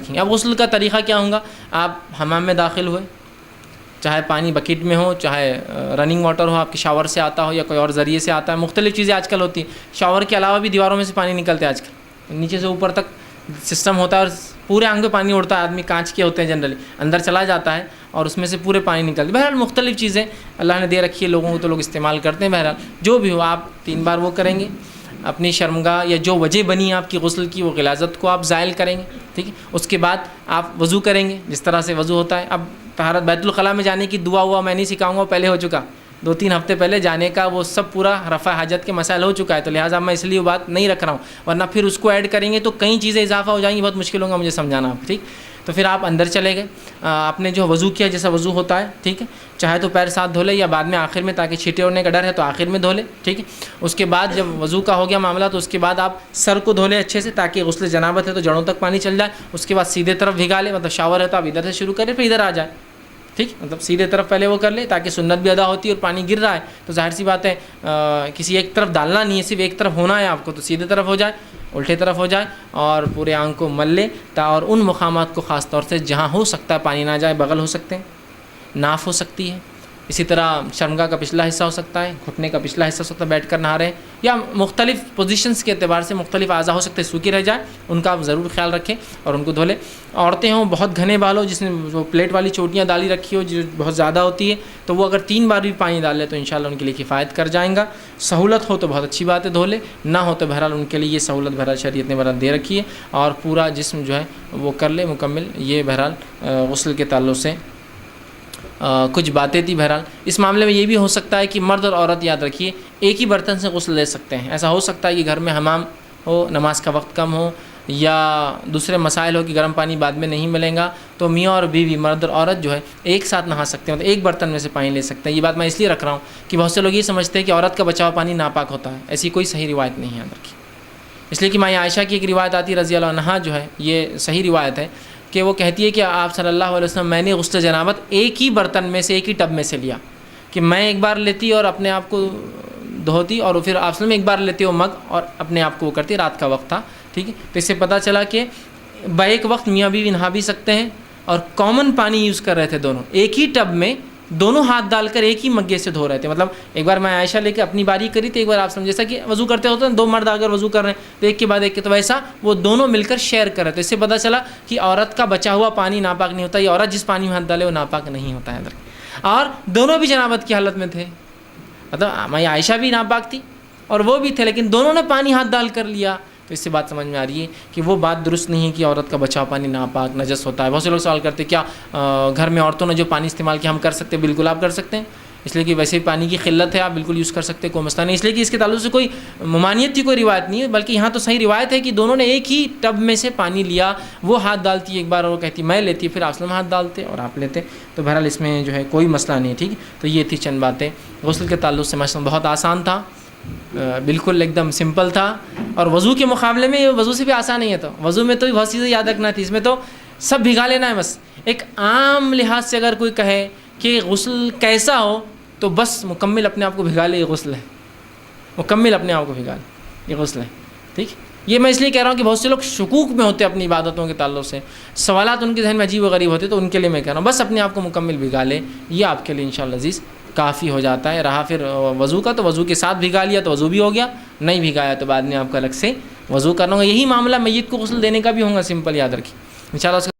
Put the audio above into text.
رکھیں گے. اب غسل کا طریقہ کیا ہوگا؟ آپ حمام میں داخل ہوئے، چاہے پانی بکیٹ میں ہو، چاہے رننگ واٹر ہو، آپ کے شاور سے آتا ہو یا کوئی اور ذریعے سے آتا ہے. مختلف چیزیں آج کل ہوتی ہیں. شاور کے علاوہ بھی دیواروں میں سے پانی نکلتے ہیں آج کل، نیچے سے اوپر تک سسٹم ہوتا ہے اور پورے آنگ پہ پانی اڑتا ہے. آدمی کانچ کے ہوتے ہیں جنرلی، اندر چلا جاتا ہے اور اس میں سے پورے پانی نکلتے. بہرحال مختلف چیزیں اللہ نے دے رکھی ہے لوگوں کو، تو لوگ استعمال کرتے ہیں. بہرحال جو بھی ہو، آپ 3 بار وہ کریں گے. اپنی شرمگاہ یا جو وجہ بنی آپ کی غسل کی، وہ غلاظت کو آپ زائل کریں گے. ٹھیک ہے. اس کے بعد آپ وضو کریں گے جس طرح سے وضو ہوتا ہے. اب طہارت بیت الخلاء میں جانے کی دعا ہوا میں نہیں سکھاؤں گا، پہلے ہو چکا 2-3 ہفتے پہلے جانے کا، وہ سب پورا رفع حاجت کے مسائل ہو چکا ہے. تو لہٰذا میں اس لیے وہ بات نہیں رکھ رہا ہوں، ورنہ پھر اس کو ایڈ کریں گے تو کئی چیزیں اضافہ ہو جائیں گی، بہت مشکل ہوگا مجھے سمجھانا آپ. ٹھیک. تو پھر آپ اندر چلے گئے، آپ نے جو وضو کیا جیسا وضو ہوتا ہے، ٹھیک ہے، چاہے تو پیر ساتھ دھو لے یا بعد میں آخر میں، تاکہ چھینٹے ہونے کا ڈر ہے تو آخر میں دھو لے. ٹھیک ہے. اس کے بعد جب وضو کا ہو گیا معاملہ، تو اس کے بعد آپ سر کو دھو لیں اچھے سے، تاکہ غسل جنابت ہے تو جڑوں تک پانی چل جائے. اس کے بعد سیدھے طرف بھگا لیں، مطلب شاور ہے تو آپ ادھر سے شروع کریں پھر ادھر آ جائے. ٹھیک. مطلب سیدھے طرف پہلے وہ کر لیں تاکہ سنت بھی ادا ہوتی ہے، اور پانی گر رہا ہے تو ظاہر سی بات ہے کسی ایک طرف ڈالنا نہیں ہے، صرف ایک طرف ہونا ہے آپ کو. تو سیدھے طرف ہو جائے، الٹے طرف ہو جائے، اور پورے آنگ کو مل لے. اور ان مقامات کو خاص طور سے جہاں ہو سکتا ہے پانی نہ جائے، بغل ہو سکتے ہیں، ناف ہو سکتی ہے، اسی طرح شرمگاہ کا پچھلا حصہ ہو سکتا ہے، گھٹنے کا پچھلا حصہ ہو سکتا ہے بیٹھ کر نہا رہے ہیں، یا مختلف پوزیشنز کے اعتبار سے مختلف اعضاء ہو سکتے ہیں سوکھی رہ جائے، ان کا آپ ضرور خیال رکھیں اور ان کو دھو لیں. عورتیں ہوں بہت گھنے بال ہو، جس نے وہ پلیٹ والی چوٹیاں ڈالی رکھی ہو جو بہت زیادہ ہوتی ہے، تو وہ اگر 3 بار بھی پانی ڈال لے تو انشاءاللہ ان کے لیے کفایت کر جائیں گا. سہولت ہو تو بہت اچھی بات ہے، دھو لے. نہ ہو تو بہرحال ان کے لیے یہ سہولت بہرحال شریعت نے بہرحال دے رکھی ہے، اور پورا جسم جو ہے وہ کر لے مکمل. یہ بہرحال غسل کے تعلق سے کچھ باتیں تھی. بہرحال اس معاملے میں یہ بھی ہو سکتا ہے کہ مرد اور عورت، یاد رکھیے، ایک ہی برتن سے غسل لے سکتے ہیں. ایسا ہو سکتا ہے کہ گھر میں حمام ہو، نماز کا وقت کم ہو، یا دوسرے مسائل ہو کہ گرم پانی بعد میں نہیں ملے گا، تو میاں اور بیوی، مرد اور عورت جو ہے ایک ساتھ نہا سکتے ہیں، تو ایک برتن میں سے پانی لے سکتے ہیں. یہ بات میں اس لیے رکھ رہا ہوں کہ بہت سے لوگ یہ سمجھتے ہیں کہ عورت کا بچا ہوا پانی ناپاک ہوتا ہے. ایسی کوئی صحیح روایت نہیں ہے یاد رکھیے. اس لیے کہ ماں عائشہ کی ایک روایت آتی رضی اللہ عنہا، جو ہے یہ صحیح روایت ہے، کہ وہ کہتی ہے کہ آپ صلی اللہ علیہ وسلم، میں نے غسل جنابت ایک ہی برتن میں سے، ایک ہی ٹب میں سے لیا، کہ میں ایک بار لیتی اور اپنے آپ کو دھوتی، اور پھر آپ میں ایک بار لیتے وہ مگ اور اپنے آپ کو وہ کرتی. رات کا وقت تھا. ٹھیک ہے. تو اس سے پتہ چلا کہ بیک وقت میاں بیوی نہا بھی سکتے ہیں، اور کامن پانی یوز کر رہے تھے دونوں، ایک ہی ٹب میں دونوں ہاتھ ڈال کر ایک ہی مگے سے دھو رہے تھے. مطلب ایک بار میں عائشہ لے کے اپنی باری کری تھی، ایک بار آپ سمجھ جیسا کہ وضو کرتے ہوتے ہیں 2 مرد اگر وضو کر رہے ہیں تو ایک کے بعد ایک کے، تو ویسا وہ دونوں مل کر شیئر کر رہے تھے. اس سے پتہ چلا کہ عورت کا بچا ہوا پانی ناپاک نہیں ہوتا، یہ عورت جس پانی میں ہاتھ ڈالے وہ ناپاک نہیں ہوتا ہے. اور دونوں بھی جنابت کی حالت میں تھے، مطلب میں عائشہ بھی ناپاک تھی اور وہ بھی تھے، لیکن دونوں نے پانی ہاتھ ڈال کر لیا. تو اس سے بات سمجھ میں آ رہی ہے کہ وہ بات درست نہیں ہے کہ عورت کا بچا پانی ناپاک نجس ہوتا ہے. بہت سے لوگ سوال کرتے ہیں کیا گھر میں عورتوں نے جو پانی استعمال کیا ہم کر سکتے ہیں؟ بالکل آپ کر سکتے ہیں، اس لیے کہ ویسے پانی کی قلت ہے، آپ بالکل یوز کر سکتے ہیں، کوئی مسئلہ نہیں. اس لیے کہ اس کے تعلق سے کوئی ممانعت کی کوئی روایت نہیں ہے، بلکہ یہاں تو صحیح روایت ہے کہ دونوں نے ایک ہی ٹب میں سے پانی لیا. وہ ہاتھ ڈالتی ایک بار اور وہ کہتی میں لیتی، پھر آپ ہاتھ ڈالتے اور آپ لیتے. تو بہرحال اس میں جو ہے کوئی مسئلہ نہیں ہے. ٹھیک ہے. تو یہ تھی چند باتیں غسل کے تعلق سے. مسئلہ بہت آسان تھا، بالکل ایک دم سمپل تھا، اور وضو کے مقابلے میں وضو سے بھی آسان نہیں ہے. تو وضو میں تو بہت چیزیں یاد رکھنا تھی، اس میں تو سب بھگا لینا ہے بس. ایک عام لحاظ سے اگر کوئی کہے کہ غسل کیسا ہو تو بس مکمل اپنے آپ کو بھگا لے، یہ غسل ہے. مکمل اپنے آپ کو بھگا لے، یہ غسل ہے. ٹھیک. یہ میں اس لیے کہہ رہا ہوں کہ بہت سے لوگ شکوک میں ہوتے ہیں اپنی عبادتوں کے تعلق سے، سوالات ان کے ذہن میں عجیب و غریب ہوتے، تو ان کے لیے میں کہہ رہا ہوں بس اپنے آپ کو مکمل بھگا لے، یہ آپ کے لیے انشاءاللہ عزیز کافی ہو جاتا ہے. رہا پھر وضو کا، تو وضو کے ساتھ بھگا لیا تو وضو بھی ہو گیا، نہیں بھگایا تو بعد میں آپ کا الگ سے وضو کرنا ہوگا. یہی معاملہ میت کو غسل دینے کا بھی ہوگا، سمپل یاد رکھیے انشاءاللہ.